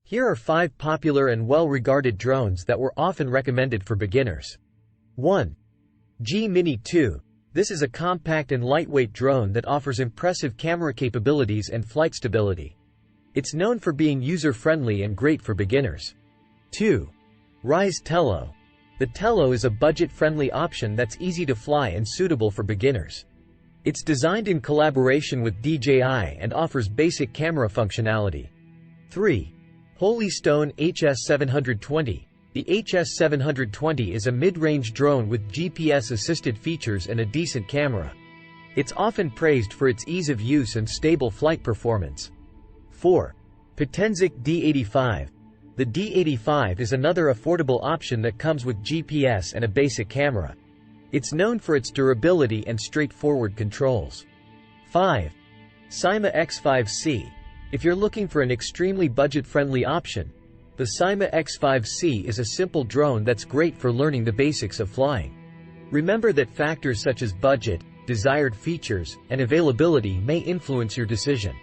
Here are 5 popular and well-regarded drones that were often recommended for beginners. 1. G-Mini 2. This is a compact and lightweight drone that offers impressive camera capabilities and flight stability. It's known for being user-friendly and great for beginners. 2. Rise Tello. The Tello is a budget-friendly option that's easy to fly and suitable for beginners. It's designed in collaboration with DJI and offers basic camera functionality. 3. Holy Stone HS720. The HS720 is a mid-range drone with GPS-assisted features and a decent camera. It's often praised for its ease of use and stable flight performance. 4. Potensic D85. The D85 is another affordable option that comes with GPS and a basic camera. It's known for its durability and straightforward controls. 5. Cyma X5C. If you're looking for an extremely budget-friendly option, the Cyma X5C is a simple drone that's great for learning the basics of flying. Remember that factors such as budget, desired features, and availability may influence your decision.